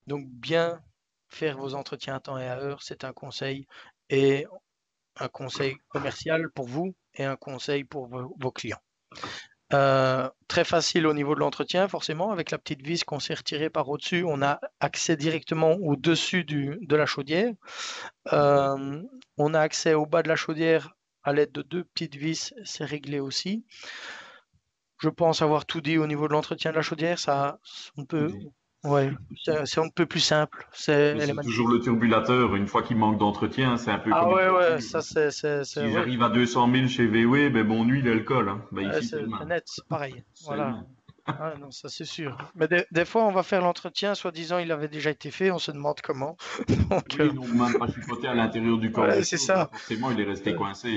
Donc, bien faire vos entretiens à temps et à heure, c'est un conseil, et un conseil commercial pour vous et un conseil pour vos clients. Très facile au niveau de l'entretien, forcément, avec la petite vis qu'on s'est retirée par au-dessus, on a accès directement au-dessus de la chaudière. On a accès au bas de la chaudière à l'aide de 2 petites vis, c'est réglé aussi. Je pense avoir tout dit au niveau de l'entretien de la chaudière, ça, on peut... Ouais, c'est un peu plus simple. C'est toujours le turbulateur. Une fois qu'il manque d'entretien, c'est un peu comme une voiture. Ça c'est. Si j'arrive à 200 000 chez VW, mon huile, elle colle. Hein. Ici, c'est net, c'est pareil. Voilà. Ah, non, ça c'est sûr. Mais des fois, on va faire l'entretien, soi-disant, il avait déjà été fait, on se demande comment. Donc, oui, donc même pas chipoté à l'intérieur du corps. Ouais, c'est ça. Forcément, il est resté coincé.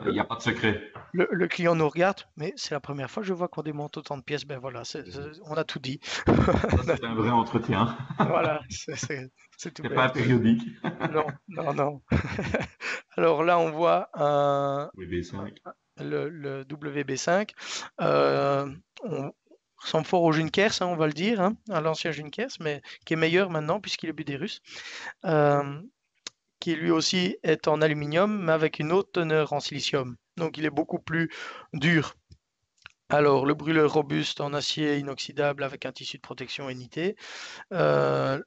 Il n'y a pas de secret. Le client nous regarde, mais c'est la première fois que je vois qu'on démonte autant de pièces. Ben voilà, on a tout dit. C'est un vrai entretien. Voilà, c'est tout. C'est pas périodique. Non. Alors là, on voit WB5. Le WB5. On ressemble fort au Junkers, on va le dire, à l'ancien Junkers, mais qui est meilleur maintenant puisqu'il est Buderus, qui lui aussi est en aluminium, mais avec une haute teneur en silicium. Donc il est beaucoup plus dur. Alors, le brûleur robuste en acier inoxydable avec un tissu de protection NIT. Le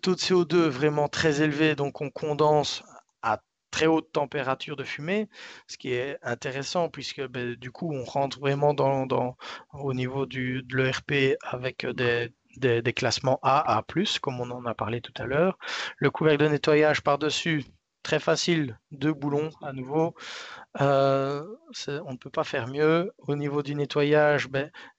taux de CO2 est vraiment très élevé, donc on condense à très haute température de fumée, ce qui est intéressant puisque du coup on rentre vraiment au niveau de l'ERP avec des classements A, A+, comme on en a parlé tout à l'heure. Le couvercle de nettoyage par-dessus, très facile, 2 boulons à nouveau. On ne peut pas faire mieux. Au niveau du nettoyage,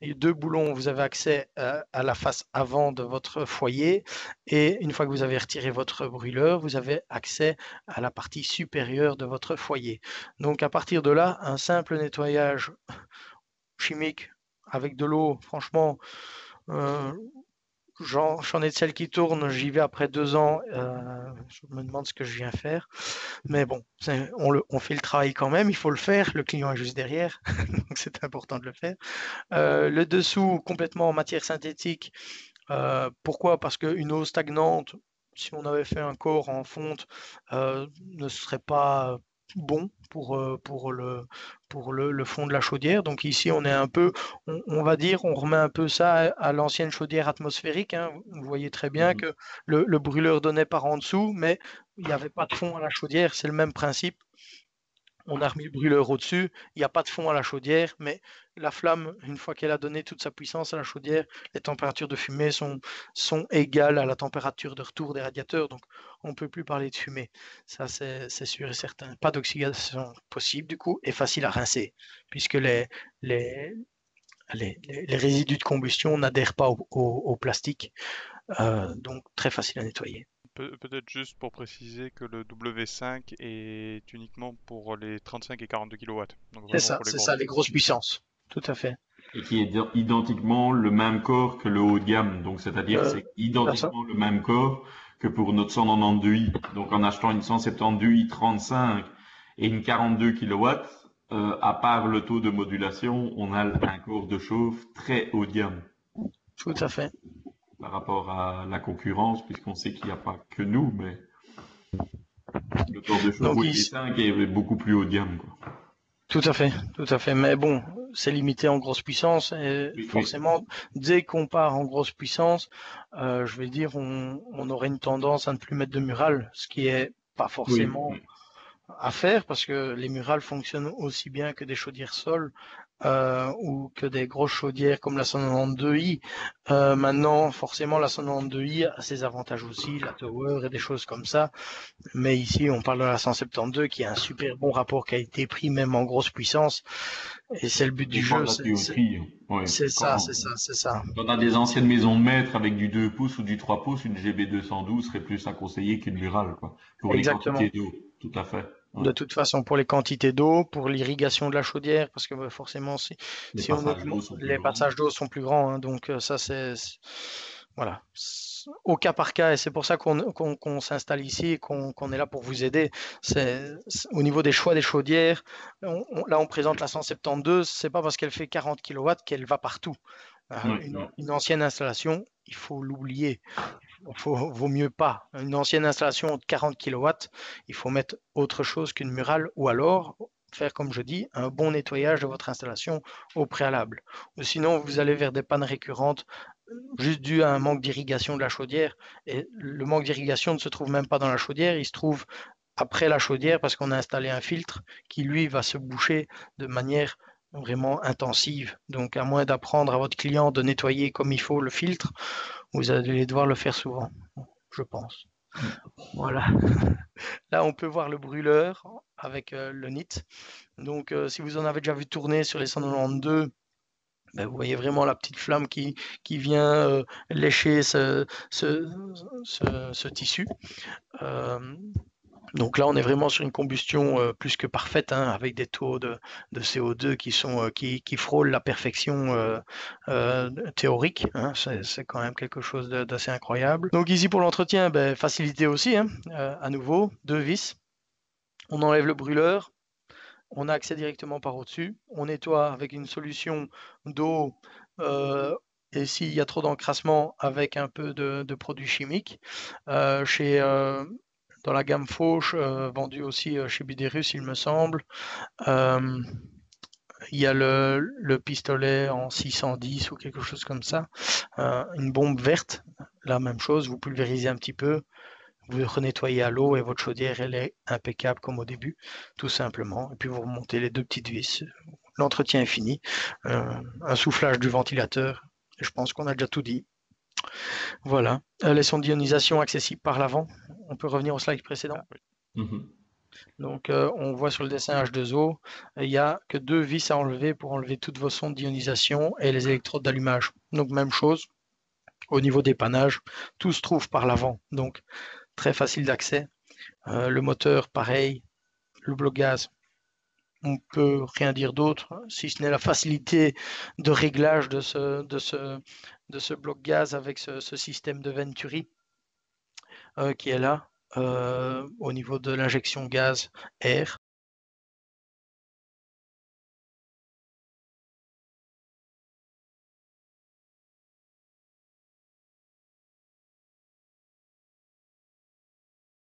2 boulons, vous avez accès à la face avant de votre foyer, et une fois que vous avez retiré votre brûleur, vous avez accès à la partie supérieure de votre foyer. Donc à partir de là, un simple nettoyage chimique avec de l'eau, franchement, j'en ai de celles qui tournent, j'y vais après 2 ans, je me demande ce que je viens faire. Mais bon, on fait le travail quand même, il faut le faire, le client est juste derrière, donc c'est important de le faire. Le dessous, complètement en matière synthétique. Pourquoi? Parce qu'une eau stagnante, si on avait fait un corps en fonte, ne serait pas bon pour le fond de la chaudière. Donc ici, on est un peu, on va dire, on remet un peu ça à l'ancienne chaudière atmosphérique. Vous voyez très bien que le brûleur donnait par en dessous, mais il n'y avait pas de fond à la chaudière. C'est le même principe. On a remis le brûleur au-dessus, il n'y a pas de fond à la chaudière, mais la flamme, une fois qu'elle a donné toute sa puissance à la chaudière, les températures de fumée sont égales à la température de retour des radiateurs, donc on ne peut plus parler de fumée. Ça, c'est sûr et certain. Pas d'oxydation possible, du coup, et facile à rincer, puisque les résidus de combustion n'adhèrent pas au plastique, donc très facile à nettoyer. Peut-être juste pour préciser que le W5 est uniquement pour les 35 et 42 kW. C'est ça, les grosses puissances. Tout à fait. Et qui est identiquement le même corps que le haut de gamme. Donc, c'est-à-dire c'est identiquement le même corps que pour notre 192i. Donc, en achetant une 172i 35 et une 42 kW, à part le taux de modulation, on a un corps de chauffe très haut de gamme. Tout à fait. Par rapport à la concurrence, puisqu'on sait qu'il n'y a pas que nous, mais le corps de chauffe WB5 est beaucoup plus haut de gamme, quoi. Tout à fait, tout à fait. Mais bon, c'est limité en grosse puissance et Oui, oui, forcément, dès qu'on part en grosse puissance, je vais dire, on aurait une tendance à ne plus mettre de murales, ce qui est pas oui, forcément oui. à faire parce que les murales fonctionnent aussi bien que des chaudières sol ou que des grosses chaudières comme la 192i. Maintenant, forcément, la 192i a ses avantages aussi, la Tower et des choses comme ça. Mais ici, on parle de la 172 qui a un super bon rapport qualité-prix, même en grosse puissance. Et c'est le but Ça du dépend jeu. de la tuyauterie. Ouais. C'est ça, Quand, c'est ça, c'est ça. quand on a des anciennes maisons de maître avec du 2 pouces ou du 3 pouces, une GB212 serait plus à conseiller qu'une murale, quoi. Pour les quantités Exactement. d'eau, tout à fait. Ouais. De toute façon, pour les quantités d'eau, pour l'irrigation de la chaudière, parce que forcément, Les si on passages d'eau sont plus les grands. passages d'eau sont plus grands, hein, donc ça voilà. Au cas par cas, et c'est pour ça qu'on s'installe ici et qu'on est là pour vous aider. Au niveau des choix des chaudières. Là, on présente la 172. C'est pas parce qu'elle fait 40 kW qu'elle va partout. Oui, Une, oui. une ancienne installation, il faut l'oublier. Vaut mieux pas. Une ancienne installation de 40 kW, il faut mettre autre chose qu'une murale ou alors faire, comme je dis, un bon nettoyage de votre installation au préalable. Ou sinon, vous allez vers des pannes récurrentes juste dû à un manque d'irrigation de la chaudière. Et le manque d'irrigation ne se trouve même pas dans la chaudière, il se trouve après la chaudière parce qu'on a installé un filtre qui, lui, va se boucher de manière vraiment intensive. Donc, à moins d'apprendre à votre client de nettoyer comme il faut le filtre, vous allez devoir le faire souvent, je pense. Voilà. Là, on peut voir le brûleur avec le NIT. Donc, si vous en avez déjà vu tourner sur les 192, ben, vous voyez vraiment la petite flamme qui vient lécher ce tissu. Euh, donc là, on est vraiment sur une combustion plus que parfaite, hein, avec des taux de CO2 qui frôlent la perfection théorique. Hein. C'est quand même quelque chose d'assez incroyable. Donc ici pour l'entretien, ben, facilité aussi, hein, à nouveau, 2 vis. On enlève le brûleur, on a accès directement par au-dessus. On nettoie avec une solution d'eau et s'il y a trop d'encrassement avec un peu de produits chimiques. Dans la gamme Fauche, vendue aussi chez Biderus, il me semble, il y a le pistolet en 610 ou quelque chose comme ça. Une bombe verte, la même chose, vous pulvérisez un petit peu, vous renettoyez à l'eau et votre chaudière, elle est impeccable comme au début, tout simplement. Et puis vous remontez les 2 petites vis. L'entretien est fini. Un soufflage du ventilateur. Et je pense qu'on a déjà tout dit. Voilà. Les sondes d'ionisation accessibles par l'avant. On peut revenir au slide précédent. Ah, oui. Mhm. Donc, on voit sur le dessin H2O, il n'y a que 2 vis à enlever pour enlever toutes vos sondes d'ionisation et les électrodes d'allumage. Donc, même chose au niveau dépannage, tout se trouve par l'avant. Donc, très facile d'accès. Le moteur, pareil. Le bloc gaz, on peut rien dire d'autre, si ce n'est la facilité de réglage de ce bloc gaz avec ce système de Venturi qui est là au niveau de l'injection gaz air.